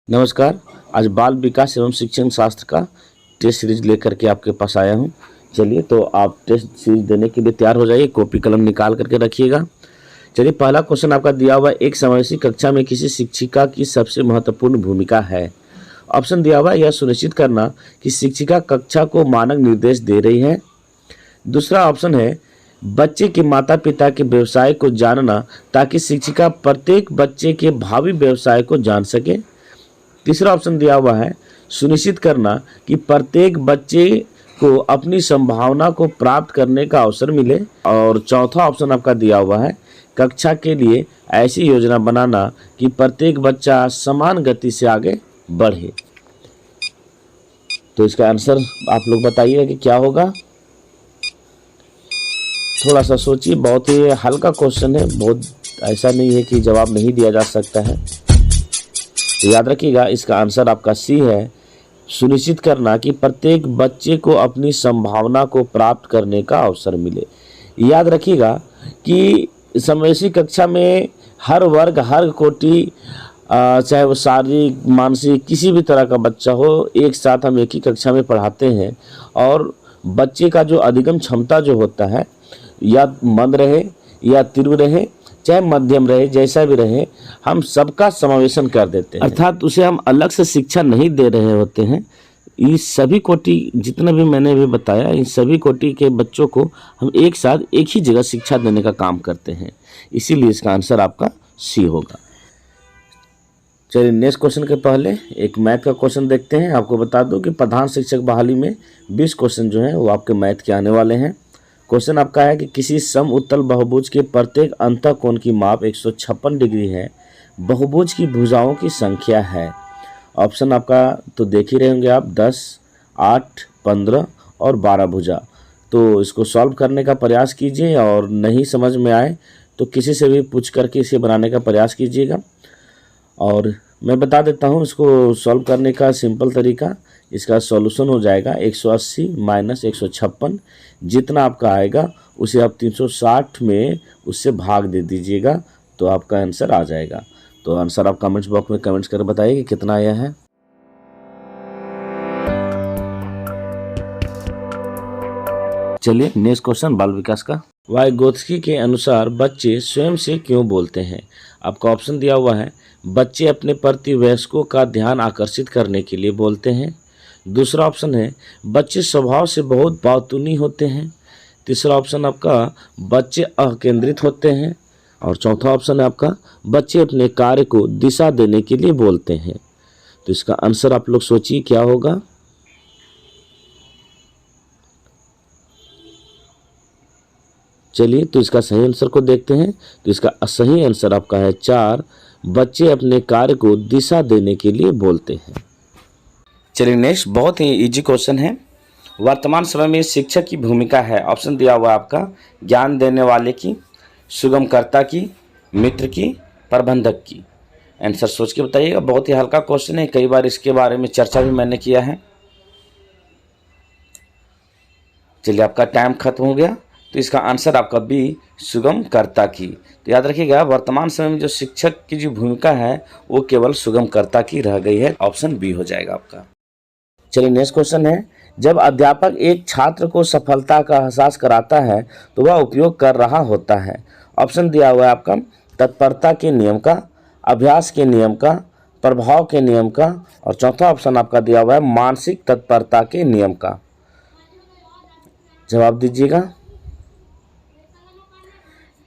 नमस्कार। आज बाल विकास एवं शिक्षण शास्त्र का टेस्ट सीरीज लेकर के आपके पास आया हूं। चलिए, तो आप टेस्ट सीरीज देने के लिए तैयार हो जाइए, कॉपी कलम निकाल करके रखिएगा। चलिए, पहला क्वेश्चन आपका दिया हुआ है, एक समावेशी कक्षा में किसी शिक्षिका की सबसे महत्वपूर्ण भूमिका है। ऑप्शन दिया हुआ है, यह सुनिश्चित करना कि शिक्षिका कक्षा को मानक निर्देश दे रही है। दूसरा ऑप्शन है, बच्चे के माता पिता के व्यवसाय को जानना ताकि शिक्षिका प्रत्येक बच्चे के भावी व्यवसाय को जान सके। तीसरा ऑप्शन दिया हुआ है, सुनिश्चित करना कि प्रत्येक बच्चे को अपनी संभावना को प्राप्त करने का अवसर मिले। और चौथा ऑप्शन आपका दिया हुआ है, कक्षा के लिए ऐसी योजना बनाना कि प्रत्येक बच्चा समान गति से आगे बढ़े। तो इसका आंसर आप लोग बताइए कि क्या होगा। थोड़ा सा सोचिए, बहुत ही हल्का क्वेश्चन है, बहुत ऐसा नहीं है कि जवाब नहीं दिया जा सकता है। तो याद रखिएगा, इसका आंसर आपका सी है, सुनिश्चित करना कि प्रत्येक बच्चे को अपनी संभावना को प्राप्त करने का अवसर मिले। याद रखिएगा कि समावेशी कक्षा में हर वर्ग, हर कोटि, चाहे वो शारीरिक, मानसिक, किसी भी तरह का बच्चा हो, एक साथ हम एक ही कक्षा में पढ़ाते हैं। और बच्चे का जो अधिगम क्षमता जो होता है, या मंद रहे या तीव्र रहे, चाहे मध्यम रहे, जैसा भी रहे, हम सबका समावेशन कर देते हैं। अर्थात उसे हम अलग से शिक्षा नहीं दे रहे होते हैं। ये सभी कोटि, जितना भी मैंने भी बताया, इन सभी कोटि के बच्चों को हम एक साथ एक ही जगह शिक्षा देने का काम करते हैं। इसीलिए इसका आंसर आपका सी होगा। चलिए, नेक्स्ट क्वेश्चन के पहले एक मैथ का क्वेश्चन देखते हैं। आपको बता दूं कि प्रधान शिक्षक बहाली में 20 क्वेश्चन जो हैं वो आपके मैथ के आने वाले हैं। क्वेश्चन आपका है कि किसी सम उत्तल बहुभुज के प्रत्येक अंतःकोण की माप 156 डिग्री है, बहुभुज की भुजाओं की संख्या है। ऑप्शन आपका तो देख ही रहे होंगे आप, 10, 8, 15 और 12 भुजा। तो इसको सॉल्व करने का प्रयास कीजिए, और नहीं समझ में आए तो किसी से भी पूछ करके इसे बनाने का प्रयास कीजिएगा। और मैं बता देता हूँ इसको सॉल्व करने का सिंपल तरीका। इसका सॉल्यूशन हो जाएगा 180 माइनस 156। जितना आपका आएगा उसे आप 360 में उससे भाग दे दीजिएगा, तो आपका आंसर आ जाएगा। तो आंसर आप कमेंट्स बॉक्स में कमेंट्स कर बताइए कि कितना आया है। चलिए, नेक्स्ट क्वेश्चन बाल विकास का। वाइगोत्स्की के अनुसार बच्चे स्वयं से क्यों बोलते हैं। आपका ऑप्शन दिया हुआ है, बच्चे अपने प्रति वयस्कों का ध्यान आकर्षित करने के लिए बोलते हैं। दूसरा ऑप्शन है, बच्चे स्वभाव से बहुत बातूनी होते हैं। तीसरा ऑप्शन आपका, बच्चे अकेंद्रित होते हैं। और चौथा ऑप्शन है आपका, बच्चे अपने कार्य को दिशा देने के लिए बोलते हैं। तो इसका आंसर आप लोग सोचिए क्या होगा। चलिए, तो इसका सही आंसर को देखते हैं। तो इसका सही आंसर आपका है 4, बच्चे अपने कार्य को दिशा देने के लिए बोलते हैं। चलिए, नेक्स्ट बहुत ही इजी क्वेश्चन है। वर्तमान समय में शिक्षक की भूमिका है। ऑप्शन दिया हुआ है आपका, ज्ञान देने वाले की, सुगमकर्ता की, मित्र की, प्रबंधक की। आंसर सोच के बताइएगा। बहुत ही हल्का क्वेश्चन है, कई बार इसके बारे में चर्चा भी मैंने किया है। चलिए, आपका टाइम खत्म हो गया। तो इसका आंसर आपका बी, सुगमकर्ता की। तो याद रखिएगा, वर्तमान समय में जो शिक्षक की जो भूमिका है वो केवल सुगमकर्ता की रह गई है। ऑप्शन बी हो जाएगा आपका। चलिए, नेक्स्ट क्वेश्चन है, जब अध्यापक एक छात्र को सफलता का एहसास कराता है तो वह उपयोग कर रहा होता है। ऑप्शन दिया हुआ है आपका, तत्परता के नियम का, अभ्यास के नियम का, प्रभाव के नियम का, और चौथा ऑप्शन आपका दिया हुआ है मानसिक तत्परता के नियम का। जवाब दीजिएगा।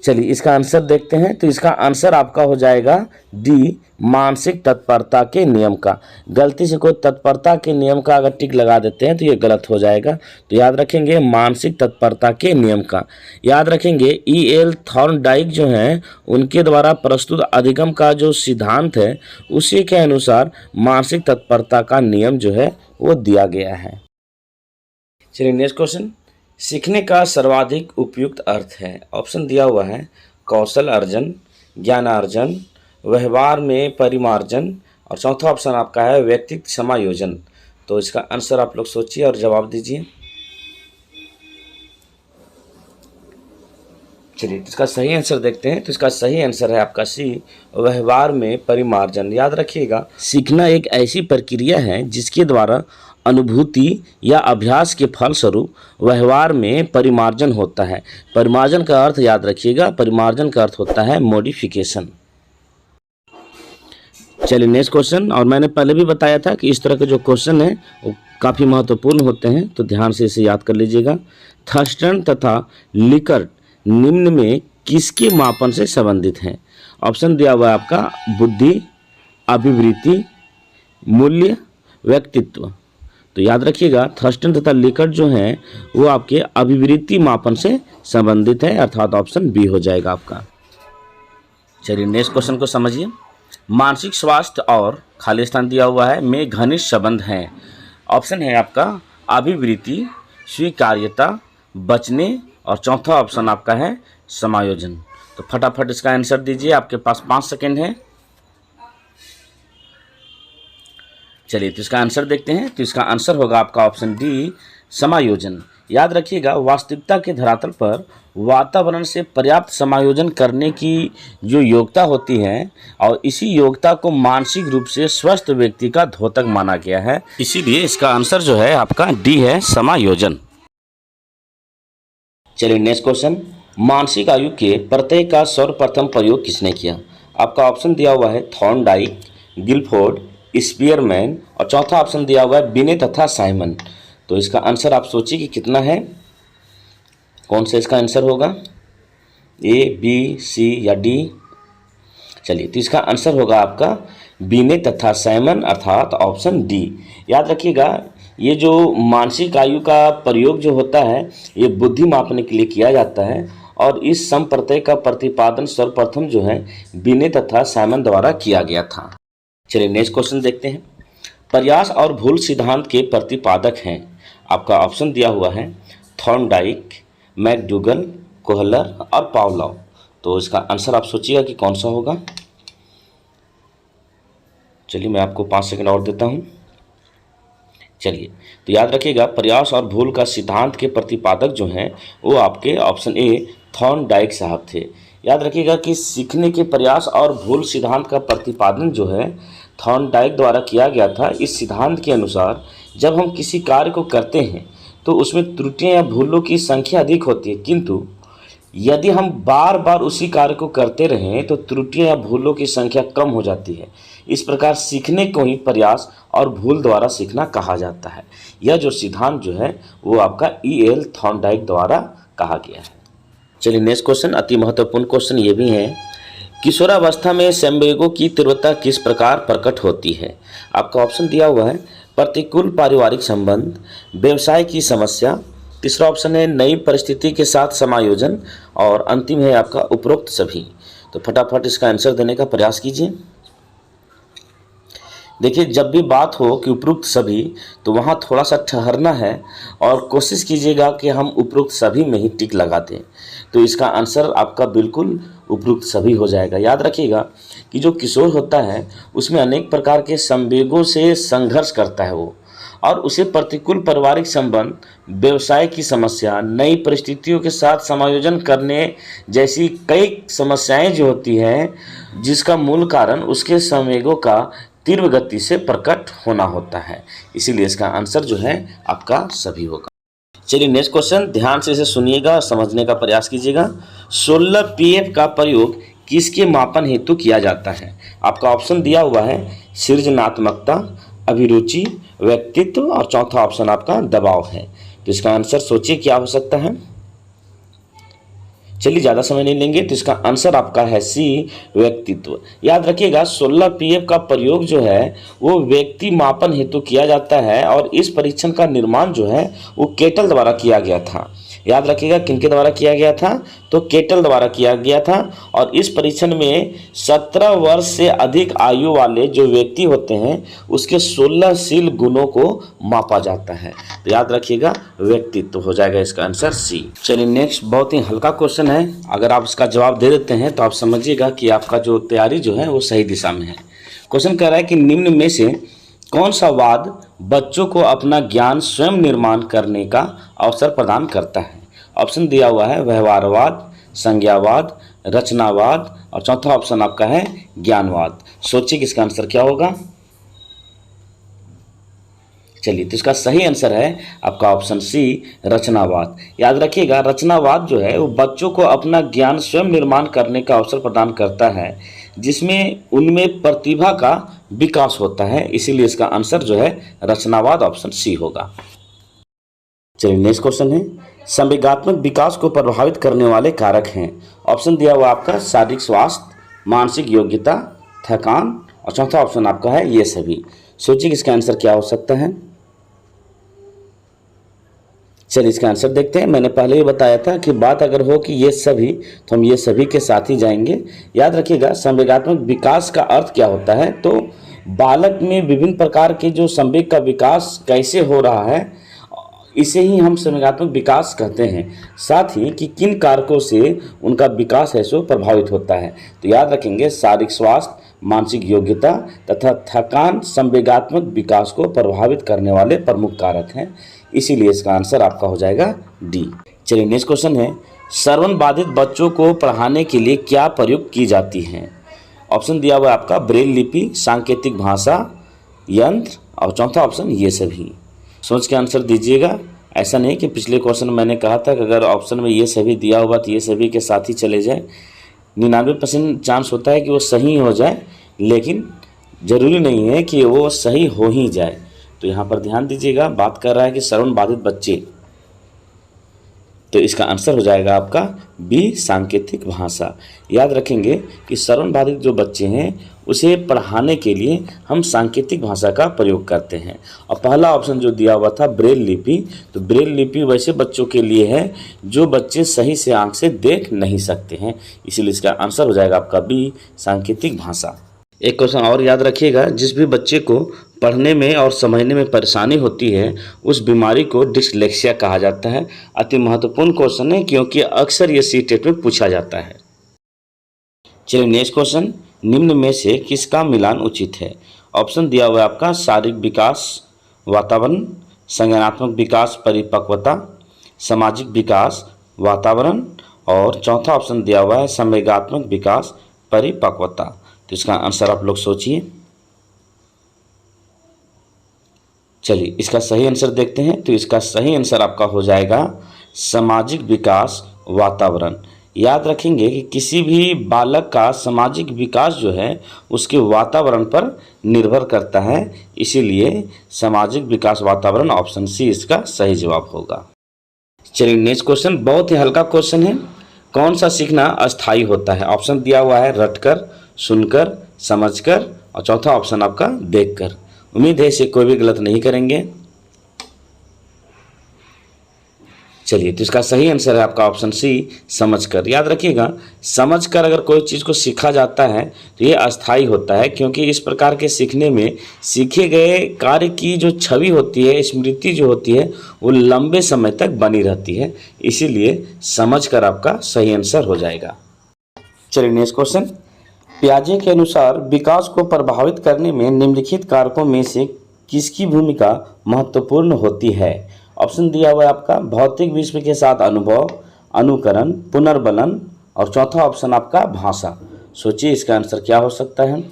चलिए, इसका आंसर देखते हैं। तो इसका आंसर आपका हो जाएगा डी, मानसिक तत्परता के नियम का। गलती से कोई तत्परता के नियम का अगर टिक लगा देते हैं तो ये गलत हो जाएगा। तो याद रखेंगे मानसिक तत्परता के नियम का। याद रखेंगे E.L. थॉर्नडाइक जो हैं, उनके द्वारा प्रस्तुत अधिगम का जो सिद्धांत है उसी के अनुसार मानसिक तत्परता का नियम जो है वो दिया गया है। चलिए, नेक्स्ट क्वेश्चन, सीखने का सर्वाधिक उपयुक्त अर्थ है। ऑप्शन दिया हुआ है, कौशल अर्जन, ज्ञानार्जन, व्यवहार में परिमार्जन, और चौथा ऑप्शन आपका है व्यक्तित्व समायोजन। तो इसका आंसर आप लोग सोचिए और जवाब दीजिए। चलिए तो इसका सही आंसर देखते हैं। तो इसका सही आंसर है आपका सी, व्यवहार में परिमार्जन। याद रखिएगा, सीखना एक ऐसी प्रक्रिया है जिसके द्वारा अनुभूति या अभ्यास के फलस्वरूप व्यवहार में परिमार्जन होता है। परिमार्जन का अर्थ याद रखिएगा, परिमार्जन का अर्थ होता है मॉडिफिकेशन। चलिए नेक्स्ट क्वेश्चन, और मैंने पहले भी बताया था कि इस तरह के जो क्वेश्चन हैं वो काफ़ी महत्वपूर्ण होते हैं, तो ध्यान से इसे याद कर लीजिएगा। थर्स्टन तथा लिकर्ट निम्न में किसके मापन से संबंधित हैं? ऑप्शन दिया हुआ है आपका बुद्धि, अभिवृत्ति, मूल्य, व्यक्तित्व। तो याद रखिएगा, थर्स्टन तथा लिकर्ट जो हैं वो आपके अभिवृत्ति मापन से संबंधित है, अर्थात ऑप्शन बी हो जाएगा आपका। चलिए नेक्स्ट क्वेश्चन को समझिए। मानसिक स्वास्थ्य और खाली स्थान दिया हुआ है में घनिष्ठ संबंध हैं। ऑप्शन है आपका अभिवृत्ति, स्वीकार्यता, बचने, और चौथा ऑप्शन आपका है समायोजन। तो फटाफट इसका आंसर दीजिए, आपके पास 5 सेकेंड है। चलिए तो इसका आंसर देखते हैं। तो इसका आंसर होगा आपका ऑप्शन डी, समायोजन। याद रखिएगा, वास्तविकता के धरातल पर वातावरण से पर्याप्त समायोजन करने की जो योग्यता होती है, और इसी योग्यता को मानसिक रूप से स्वस्थ व्यक्ति का द्योतक माना गया है। इसीलिए इसका आंसर जो है आपका डी है, समायोजन। चलिए नेक्स्ट क्वेश्चन, मानसिक आयु के प्रत्यय का सर्वप्रथम प्रयोग किसने किया? आपका ऑप्शन दिया हुआ है थॉर्नडाइक, गिलफोर्ड, स्पीयरमैन, और चौथा ऑप्शन दिया हुआ है बिने तथा साइमन। तो इसका आंसर आप सोचिए कि कितना है, कौन सा इसका आंसर होगा, ए, बी, सी या डी? चलिए तो इसका आंसर होगा आपका बिने तथा साइमन, अर्थात ऑप्शन डी। याद रखिएगा, ये जो मानसिक आयु का प्रयोग जो होता है ये बुद्धि मापने के लिए किया जाता है, और इस संप्रत्यय का प्रतिपादन सर्वप्रथम जो है बिने तथा साइमन द्वारा किया गया था। चलिए नेक्स्ट क्वेश्चन देखते हैं। प्रयास और भूल सिद्धांत के प्रतिपादक हैं। आपका ऑप्शन दिया हुआ है थॉर्नडाइक, मैकडूगल, कोहलर और पावलोव। तो इसका आंसर आप सोचिएगा कि कौन सा होगा। चलिए मैं आपको 5 सेकंड और देता हूं। चलिए तो याद रखिएगा, प्रयास और भूल का सिद्धांत के प्रतिपादक जो हैं वो आपके ऑप्शन ए थॉर्नडाइक साहब थे। याद रखिएगा कि सीखने के प्रयास और भूल सिद्धांत का प्रतिपादन जो है थॉर्नडाइक द्वारा किया गया था। इस सिद्धांत के अनुसार जब हम किसी कार्य को करते हैं तो उसमें त्रुटियां या भूलों की संख्या अधिक होती है, किंतु यदि हम बार बार उसी कार्य को करते रहें तो त्रुटियां या भूलों की संख्या कम हो जाती है। इस प्रकार सीखने को ही प्रयास और भूल द्वारा सीखना कहा जाता है। यह जो सिद्धांत जो है वो आपका E.L. थॉर्नडाइक द्वारा कहा गया है। चलिए नेक्स्ट क्वेश्चन, अति महत्वपूर्ण क्वेश्चन ये भी है। किशोरावस्था में संवेगों की तीव्रता किस प्रकार प्रकट होती है? आपका ऑप्शन दिया हुआ है प्रतिकूल पारिवारिक संबंध, व्यवसाय की समस्या, तीसरा ऑप्शन है नई परिस्थिति के साथ समायोजन, और अंतिम है आपका उपरोक्त सभी। तो फटाफट इसका आंसर देने का प्रयास कीजिए। देखिए, जब भी बात हो कि उपरोक्त सभी, तो वहाँ थोड़ा सा ठहरना है और कोशिश कीजिएगा कि हम उपरोक्त सभी में ही टिक लगा दें। तो इसका आंसर आपका बिल्कुल उपरोक्त सभी हो जाएगा। याद रखिएगा कि जो किशोर होता है उसमें अनेक प्रकार के संवेगों से संघर्ष करता है वो, और उसे प्रतिकूल पारिवारिक संबंध, व्यवसाय की समस्या, नई परिस्थितियों के साथ समायोजन करने जैसी कई समस्याएं जो होती हैं, जिसका मूल कारण उसके संवेगों का तीव्र गति से प्रकट होना होता है। इसीलिए इसका आंसर जो है आपका सभी होगा। चलिए नेक्स्ट क्वेश्चन, ध्यान से इसे सुनिएगा, समझने का प्रयास कीजिएगा। 16 PF का प्रयोग किसके मापन हेतु किया जाता है? आपका ऑप्शन दिया हुआ है सृजनात्मकता, अभिरुचि, व्यक्तित्व, और चौथा ऑप्शन आपका दबाव है। तो इसका आंसर सोचिए क्या हो सकता है। चलिए ज़्यादा समय नहीं लेंगे, तो इसका आंसर आपका है सी, व्यक्तित्व। याद रखिएगा 16 PF का प्रयोग जो है वो व्यक्ति मापन हेतु किया जाता है, और इस परीक्षण का निर्माण जो है वो केटल द्वारा किया गया था। याद रखिएगा किनके द्वारा किया गया था, तो केटल द्वारा किया गया था। और इस परीक्षण में 17 वर्ष से अधिक आयु वाले जो व्यक्ति होते हैं उसके 16शील गुणों को मापा जाता है। तो याद रखिएगा व्यक्तित्व हो जाएगा इसका आंसर सी। चलिए नेक्स्ट, बहुत ही हल्का क्वेश्चन है, अगर आप इसका जवाब दे देते हैं तो आप समझिएगा कि आपका जो तैयारी जो है वो सही दिशा में है। क्वेश्चन कह रहा है कि निम्न में से कौन सा वाद बच्चों को अपना ज्ञान स्वयं निर्माण करने का अवसर प्रदान करता है? ऑप्शन दिया हुआ है व्यवहारवाद, संज्ञावाद, रचनावाद और चौथा ऑप्शन आपका है ज्ञानवाद। सोचिए कि इसका आंसर क्या होगा। चलिए, तो इसका सही आंसर है आपका ऑप्शन सी, रचनावाद। याद रखिएगा, रचनावाद जो है वो बच्चों को अपना ज्ञान स्वयं निर्माण करने का अवसर प्रदान करता है, जिसमें उनमें प्रतिभा का विकास होता है। इसीलिए इसका आंसर जो है रचनावाद ऑप्शन सी होगा। चलिए, नेक्स्ट क्वेश्चन है, संवेगात्मक विकास को प्रभावित करने वाले कारक हैं। ऑप्शन दिया हुआ आपका शारीरिक स्वास्थ्य, मानसिक योग्यता, थकान और चौथा ऑप्शन आपका है ये सभी। सोचिए कि इसका आंसर क्या हो सकता है। चलिए, इसका आंसर देखते हैं। मैंने पहले ही बताया था कि बात अगर हो कि ये सभी, तो हम ये सभी के साथ ही जाएंगे। याद रखिएगा, संवेगात्मक विकास का अर्थ क्या होता है, तो बालक में विभिन्न प्रकार के जो संवेग का विकास कैसे हो रहा है, इसे ही हम संवेगात्मक विकास कहते हैं। साथ ही कि किन कारकों से उनका विकास है सो प्रभावित होता है। तो याद रखेंगे, शारीरिक स्वास्थ्य, मानसिक योग्यता तथा थकान संवेगात्मक विकास को प्रभावित करने वाले प्रमुख कारक हैं। इसीलिए इसका आंसर आपका हो जाएगा डी। चलिए, नेक्स्ट क्वेश्चन है, श्रवण बाधित बच्चों को पढ़ाने के लिए क्या प्रयोग की जाती हैं। ऑप्शन दिया हुआ है आपका ब्रेल लिपि, सांकेतिक भाषा, यंत्र और चौथा ऑप्शन ये सभी। सोच के आंसर दीजिएगा। ऐसा नहीं कि पिछले क्वेश्चन मैंने कहा था कि अगर ऑप्शन में ये सभी दिया हुआ तो ये सभी के साथ ही चले जाए। 99% चांस होता है कि वो सही हो जाए, लेकिन ज़रूरी नहीं है कि वो सही हो ही जाए। तो यहाँ पर ध्यान दीजिएगा, बात कर रहा है कि श्रवण बाधित बच्चे, तो इसका आंसर हो जाएगा आपका बी, सांकेतिक भाषा। याद रखेंगे कि श्रवण बाधित जो बच्चे हैं उसे पढ़ाने के लिए हम सांकेतिक भाषा का प्रयोग करते हैं। और पहला ऑप्शन जो दिया हुआ था ब्रेल लिपि, तो ब्रेल लिपि वैसे बच्चों के लिए है जो बच्चे सही से आंख से देख नहीं सकते हैं। इसीलिए इसका आंसर हो जाएगा आपका बी, सांकेतिक भाषा। एक क्वेश्चन और याद रखिएगा, जिस भी बच्चे को पढ़ने में और समझने में परेशानी होती है उस बीमारी को डिस्लेक्सिया कहा जाता है। अति महत्वपूर्ण क्वेश्चन है, क्योंकि अक्सर ये सीटेट में पूछा जाता है। चलिए, नेक्स्ट क्वेश्चन, निम्न में से किसका मिलान उचित है। ऑप्शन दिया हुआ है आपका शारीरिक विकास, वातावरण, संज्ञानात्मक विकास, परिपक्वता, सामाजिक विकास, वातावरण और चौथा ऑप्शन दिया हुआ है संवेगात्मक विकास, परिपक्वता। तो इसका आंसर आप लोग सोचिए। चलिए, इसका सही आंसर देखते हैं। तो इसका सही आंसर आपका हो जाएगा सामाजिक विकास, वातावरण। याद रखेंगे कि किसी भी बालक का सामाजिक विकास जो है उसके वातावरण पर निर्भर करता है। इसीलिए सामाजिक विकास, वातावरण ऑप्शन सी इसका सही जवाब होगा। चलिए, नेक्स्ट क्वेश्चन बहुत ही हल्का क्वेश्चन है। कौन सा सीखना अस्थायी होता है। ऑप्शन दिया हुआ है रटकर, सुनकर, समझकर और चौथा ऑप्शन आपका देखकर। उम्मीद है इसे कोई भी गलत नहीं करेंगे। चलिए, तो इसका सही आंसर है आपका ऑप्शन सी, समझकर। याद रखिएगा, समझकर अगर कोई चीज़ को सीखा जाता है तो ये अस्थायी होता है, क्योंकि इस प्रकार के सीखने में सीखे गए कार्य की जो छवि होती है, स्मृति जो होती है, वो लंबे समय तक बनी रहती है। इसीलिए समझकर आपका सही आंसर हो जाएगा। चलिए, नेक्स्ट क्वेश्चन, पियाजे के अनुसार विकास को प्रभावित करने में निम्नलिखित कारकों में से किसकी भूमिका महत्वपूर्ण होती है। ऑप्शन दिया हुआ है आपका भौतिक विश्व के साथ अनुभव, अनुकरण, पुनर्बलन और चौथा ऑप्शन आपका भाषा। सोचिए इसका आंसर क्या हो सकता है।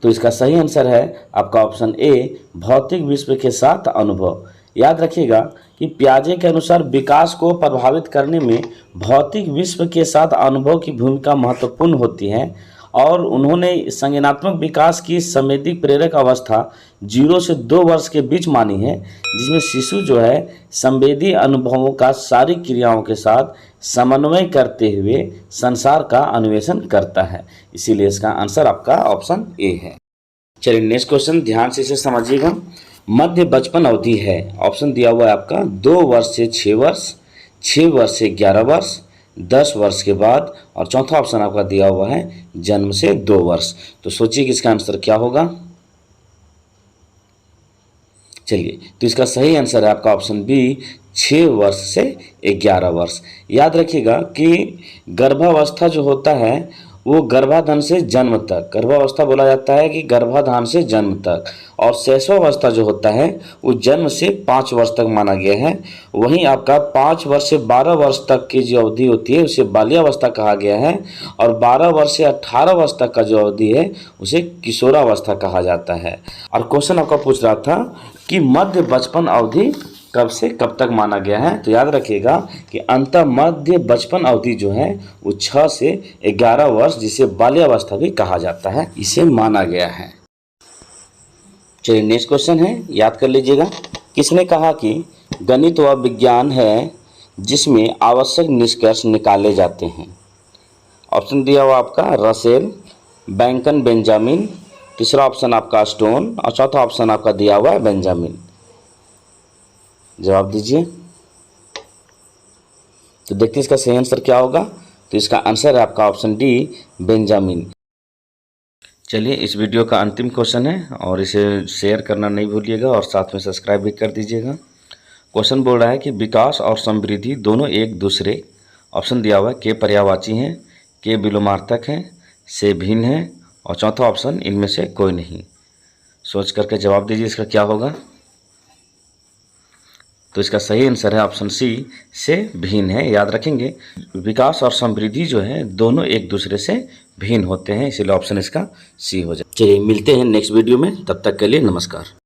तो इसका सही आंसर है आपका ऑप्शन ए, भौतिक विश्व के साथ अनुभव। याद रखिएगा कि पियाजे के अनुसार विकास को प्रभावित करने में भौतिक विश्व के साथ अनुभव की भूमिका महत्वपूर्ण होती है, और उन्होंने संज्ञानात्मक विकास की संवेदिक प्रेरक अवस्था 0 से 2 वर्ष के बीच मानी है, जिसमें शिशु जो है संवेदी अनुभवों का शारीरिक क्रियाओं के साथ समन्वय करते हुए संसार का अन्वेषण करता है। इसीलिए इसका आंसर आपका ऑप्शन ए है। चलिए, नेक्स्ट क्वेश्चन ध्यान से इसे समझिएगा। मध्य बचपन अवधि है। ऑप्शन दिया हुआ है आपका 2 वर्ष से 6 वर्ष, 6 वर्ष से 11 वर्ष, 10 वर्ष के बाद और चौथा ऑप्शन आपका दिया हुआ है जन्म से 2 वर्ष। तो सोचिए कि इसका आंसर क्या होगा। चलिए, तो इसका सही आंसर है आपका ऑप्शन बी, 6 वर्ष से 11 वर्ष। याद रखिएगा कि गर्भावस्था जो होता है वो गर्भाधान से जन्म तक, गर्भावस्था बोला जाता है कि गर्भाधान से जन्म तक, और शैशवावस्था जो होता है वो जन्म से 5 वर्ष तक माना गया है। वहीं आपका 5 वर्ष से 12 वर्ष तक की जो अवधि होती है उसे बाल्यावस्था कहा गया है, और 12 वर्ष से 18 वर्ष तक का जो अवधि है उसे किशोरावस्था कहा जाता है। और क्वेश्चन आपका पूछ रहा था कि मध्य बचपन अवधि कब से कब तक माना गया है, तो याद रखिएगा कि अंतः मध्य बचपन अवधि जो है वो 6 से 11 वर्ष, जिसे बाल्यावस्था भी कहा जाता है, इसे माना गया है। चलिए नेक्स्ट क्वेश्चन है, याद कर लीजिएगा। किसने कहा कि गणित वह विज्ञान है जिसमें आवश्यक निष्कर्ष निकाले जाते हैं? ऑप्शन दिया हुआ आपका रसेल, बैंकन बेंजामिन, तीसरा ऑप्शन आपका स्टोन, और चौथा ऑप्शन आपका दिया हुआ है बेंजामिन। जवाब दीजिए। तो देखते हैं इसका सही आंसर क्या होगा। तो इसका आंसर है आपका ऑप्शन डी, बेंजामिन। चलिए इस वीडियो का अंतिम क्वेश्चन है और इसे शेयर करना नहीं भूलिएगा और साथ में सब्सक्राइब भी कर दीजिएगा। क्वेश्चन बोल रहा है कि विकास और समृद्धि दोनों एक दूसरे, ऑप्शन दिया हुआ है के पर्यायवाची हैं, के विलोमार्थक हैं, से भिन्न हैं, और चौथा ऑप्शन इनमें से कोई नहीं। सोच करके जवाब दीजिए इसका क्या होगा। तो इसका सही आंसर है ऑप्शन सी, से भिन्न है। याद रखेंगे विकास और समृद्धि जो है दोनों एक दूसरे से भिन्न होते हैं, इसीलिए ऑप्शन इसका सी हो जाए। चलिए मिलते हैं नेक्स्ट वीडियो में, तब तक के लिए नमस्कार।